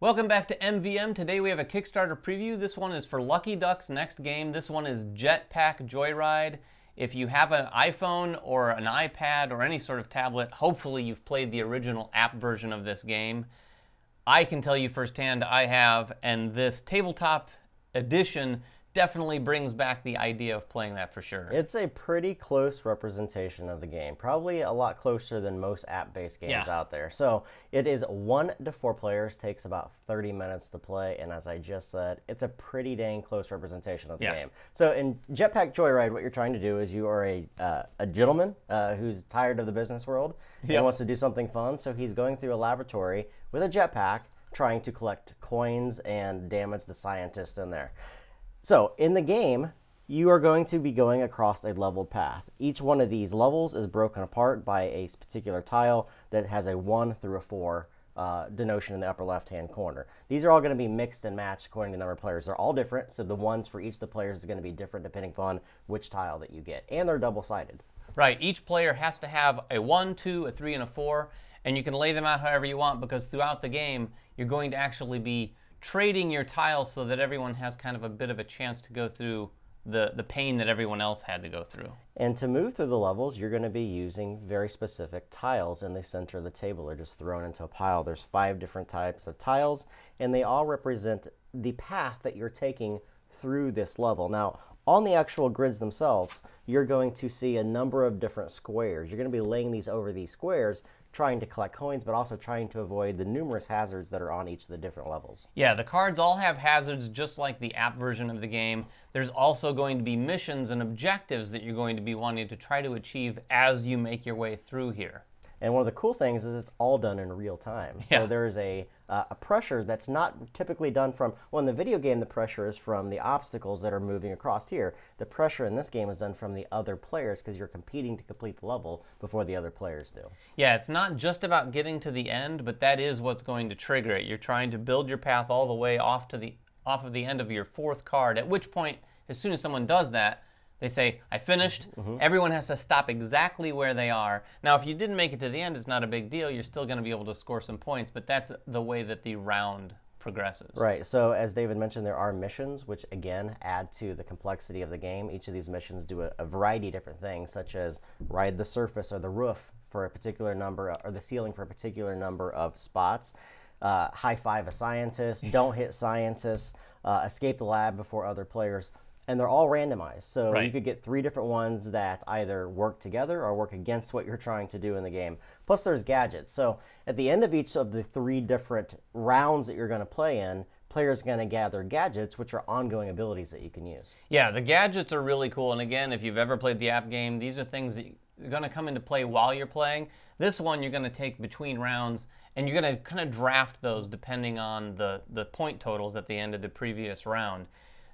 Welcome back to MVM. Today we have a Kickstarter preview. This one is for Lucky Duck's next game. This one is Jetpack Joyride. If you have an iPhone or an iPad or any sort of tablet, hopefully you've played the original app version of this game. I can tell you firsthand I have, and this tabletop edition definitely brings back the idea of playing that for sure. It's a pretty close representation of the game, probably a lot closer than most app-based games out there. So it is 1 to 4 players, takes about 30 minutes to play, and as I just said, it's a pretty dang close representation of the game. So in Jetpack Joyride, what you're trying to do is you are a gentleman who's tired of the business world and wants to do something fun, so he's going through a laboratory with a jetpack trying to collect coins and damage the scientists in there. So in the game, you are going to be going across a leveled path. Each one of these levels is broken apart by a particular tile that has a 1 through a 4 denotion in the upper left-hand corner. These are all going to be mixed and matched according to the number of players. They're all different, so the ones for each of the players is going to be different depending upon which tile that you get. And they're double-sided. Right. Each player has to have a 1, 2, a 3, and a 4, and you can lay them out however you want because throughout the game, you're going to actually be trading your tiles so that everyone has kind of a bit of a chance to go through the pain that everyone else had to go through. And to move through the levels, you're going to be using very specific tiles in the center of the table. They're just thrown into a pile. There's 5 different types of tiles, and they all represent the path that you're taking through this level. Now, on the actual grids themselves, you're going to see a number of different squares. You're going to be laying these over these squares, trying to collect coins, but also trying to avoid the numerous hazards that are on each of the different levels. Yeah, the cards all have hazards just like the app version of the game. There's also going to be missions and objectives that you're going to be wanting to try to achieve as you make your way through here. And one of the cool things is it's all done in real time. So there's a pressure that's not typically done from, well, in the video game, the pressure is from the obstacles that are moving across here. The pressure in this game is done from the other players because you're competing to complete the level before the other players do. Yeah, it's not just about getting to the end, but that is what's going to trigger it. You're trying to build your path all the way off of the end of your 4th card, at which point, as soon as someone does that, they say, I finished. Everyone has to stop exactly where they are. Now, if you didn't make it to the end, it's not a big deal. You're still going to be able to score some points, but that's the way that the round progresses. Right. So as David mentioned, there are missions, which again add to the complexity of the game. Each of these missions do a variety of different things, such as ride the surface or the roof for a particular number, or the ceiling for a particular number of spots. High-five a scientist, don't hit scientists, escape the lab before other players. And they're all randomized, so you could get 3 different ones that either work together or work against what you're trying to do in the game. Plus there's gadgets. So at the end of each of the 3 different rounds that you're going to play in, players are going to gather gadgets, which are ongoing abilities that you can use. Yeah, the gadgets are really cool. And again, if you've ever played the app game, these are things that are going to come into play while you're playing. This one you're going to take between rounds, and you're going to kind of draft those depending on the point totals at the end of the previous round.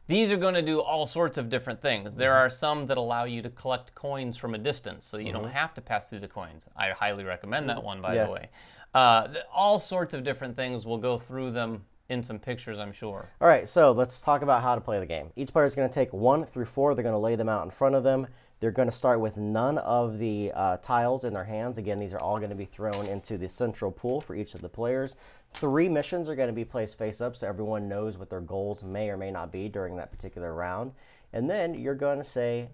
These are going to do all sorts of different things. There are some that allow you to collect coins from a distance, so you don't have to pass through the coins. I highly recommend that one, by the way. All sorts of different things. We'll go through them in some pictures, I'm sure. All right, so let's talk about how to play the game. Each player is going to take 1 through 4. They're going to lay them out in front of them. They're going to start with none of the tiles in their hands. Again, these are all going to be thrown into the central pool for each of the players. 3 missions are going to be placed face up so everyone knows what their goals may or may not be during that particular round. And then you're going to say,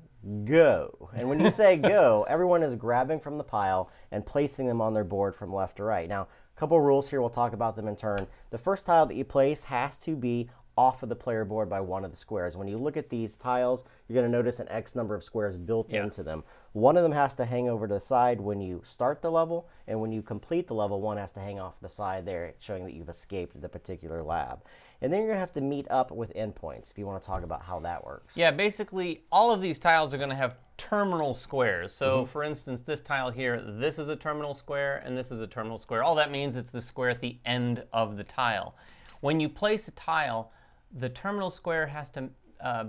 go. And when you say go, everyone is grabbing from the pile and placing them on their board from left to right. Now, a couple rules here. We'll talk about them in turn. The first tile that you place has to be off of the player board by 1 of the squares. When you look at these tiles, you're going to notice an X number of squares built into them. One of them has to hang over to the side when you start the level, and when you complete the level, one has to hang off the side there, showing that you've escaped the particular lab. And then you're going to have to meet up with endpoints if you want to talk about how that works. Yeah, basically, all of these tiles are going to have terminal squares. So, for instance, this tile here, this is a terminal square, and this is a terminal square. All that means it's the square at the end of the tile. When you place a tile, the terminal square has to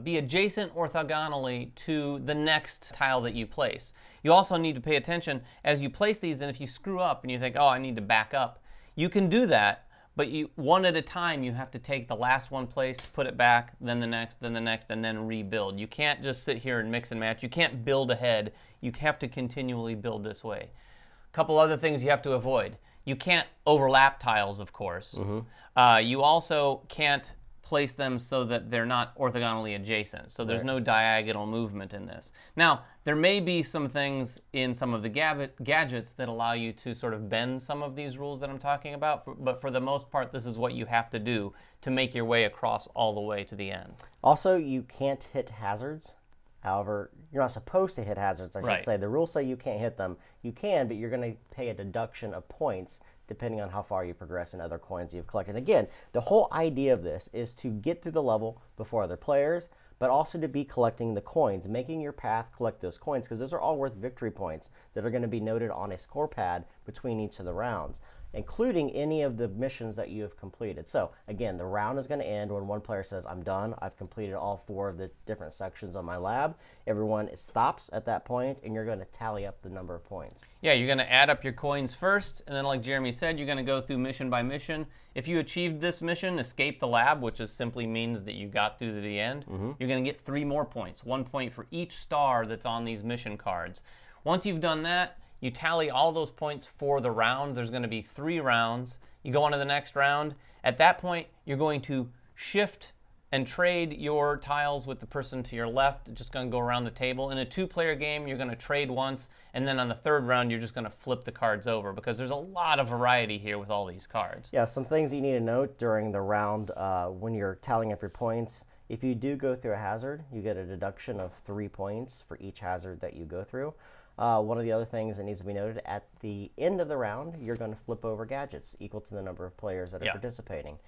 be adjacent orthogonally to the next tile that you place. You also need to pay attention as you place these, and if you screw up and you think, oh, I need to back up, you can do that, but one at a time, you have to take the last one placed, put it back, then the next, and then rebuild. You can't just sit here and mix and match. You can't build ahead. You have to continually build this way. A couple other things you have to avoid. You can't overlap tiles, of course. You also can't place them so that they're not orthogonally adjacent. So there's no diagonal movement in this. Now, there may be some things in some of the gadgets that allow you to sort of bend some of these rules that I'm talking about, but for the most part, this is what you have to do to make your way across all the way to the end. Also, you can't hit hazards. However, you're not supposed to hit hazards, I should say. The rules say you can't hit them. You can, but you're going to pay a deduction of points depending on how far you progress and other coins you've collected. Again, the whole idea of this is to get through the level before other players, but also to be collecting the coins, making your path collect those coins, because those are all worth victory points that are going to be noted on a score pad between each of the rounds, including any of the missions that you have completed. So again, the round is going to end when one player says, I'm done, I've completed all 4 of the different sections on my lab. Everyone stops at that point, and you're going to tally up the number of points. Yeah, you're going to add up your coins first, and then like Jeremy said, you're going to go through mission by mission. If you achieved this mission, escape the lab, which just simply means that you got through to the end, you're going to get 3 more points, 1 point for each star that's on these mission cards. Once you've done that, you tally all those points for the round. There's going to be 3 rounds. You go on to the next round. At that point, you're going to shift and trade your tiles with the person to your left. Just going to go around the table. In a 2-player game, you're going to trade once, and then on the 3rd round, you're just going to flip the cards over, because there's a lot of variety here with all these cards. Yeah, some things you need to note during the round when you're tallying up your points. If you do go through a hazard, you get a deduction of 3 points for each hazard that you go through. One of the other things that needs to be noted, at the end of the round, you're going to flip over gadgets equal to the number of players that are participating.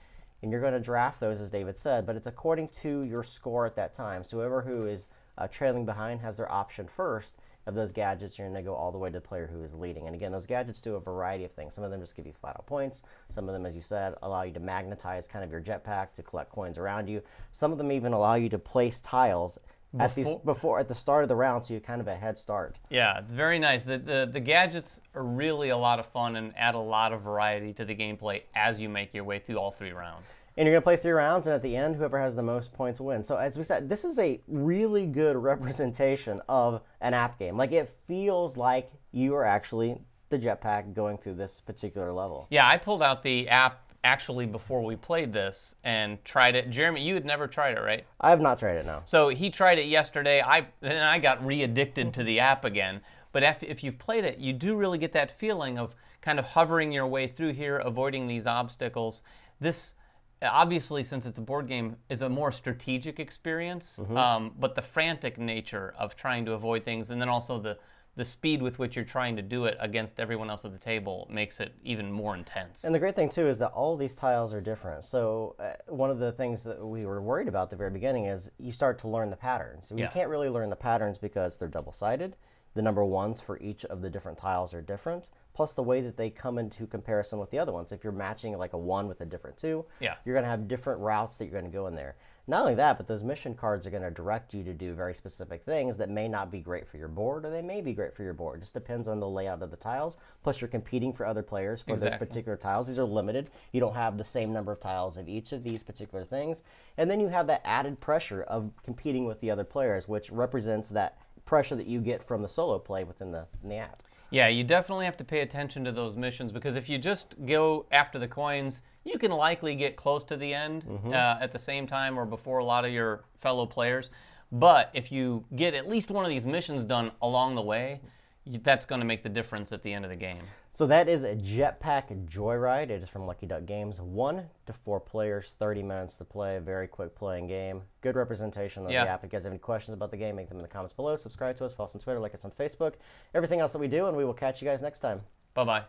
And you're going to draft those, as David said, but it's according to your score at that time. So whoever who is trailing behind has their option first of those gadgets. You're going to go all the way to the player who is leading. And again, those gadgets do a variety of things. Some of them just give you flat out points. Some of them, as you said, allow you to magnetize kind of your jetpack to collect coins around you. Some of them even allow you to place tiles at the start of the round, so you kind of a head start. Yeah, it's very nice. The gadgets are really a lot of fun and add a lot of variety to the gameplay as you make your way through all 3 rounds. And you're going to play 3 rounds, and at the end, whoever has the most points wins. So as we said, this is a really good representation of an app game. Like, it feels like you are actually the jetpack going through this particular level. Yeah, I pulled out the app actually before we played this and tried it. Jeremy, you had never tried it, right? I have not tried it, no. So he tried it yesterday. Then I got re-addicted to the app again. But if you've played it, you do really get that feeling of kind of hovering your way through here, avoiding these obstacles. This, obviously, since it's a board game, is a more strategic experience. But the frantic nature of trying to avoid things, and then also the speed with which you're trying to do it against everyone else at the table makes it even more intense. And the great thing, too, is that all these tiles are different. So one of the things that we were worried about at the very beginning is you start to learn the patterns. You can't really learn the patterns because they're double-sided. The number ones for each of the different tiles are different, plus the way that they come into comparison with the other ones. If you're matching like a 1 with a different 2, you're going to have different routes that you're going to go in there. Not only that, but those mission cards are going to direct you to do very specific things that may not be great for your board, or they may be great for your board. It just depends on the layout of the tiles. Plus, you're competing for other players for those particular tiles. These are limited. You don't have the same number of tiles of each of these particular things. And then you have that added pressure of competing with the other players, which represents that pressure that you get from the solo play within the app. Yeah, you definitely have to pay attention to those missions, because if you just go after the coins, you can likely get close to the end at the same time or before a lot of your fellow players. But if you get at least one of these missions done along the way, that's going to make the difference at the end of the game. So that is a Jetpack Joyride. It is from Lucky Duck Games. 1 to 4 players, 30 minutes to play. A very quick playing game. Good representation of the app. If you guys have any questions about the game, make them in the comments below. Subscribe to us, follow us on Twitter, like us on Facebook. Everything else that we do, and we will catch you guys next time. Bye-bye.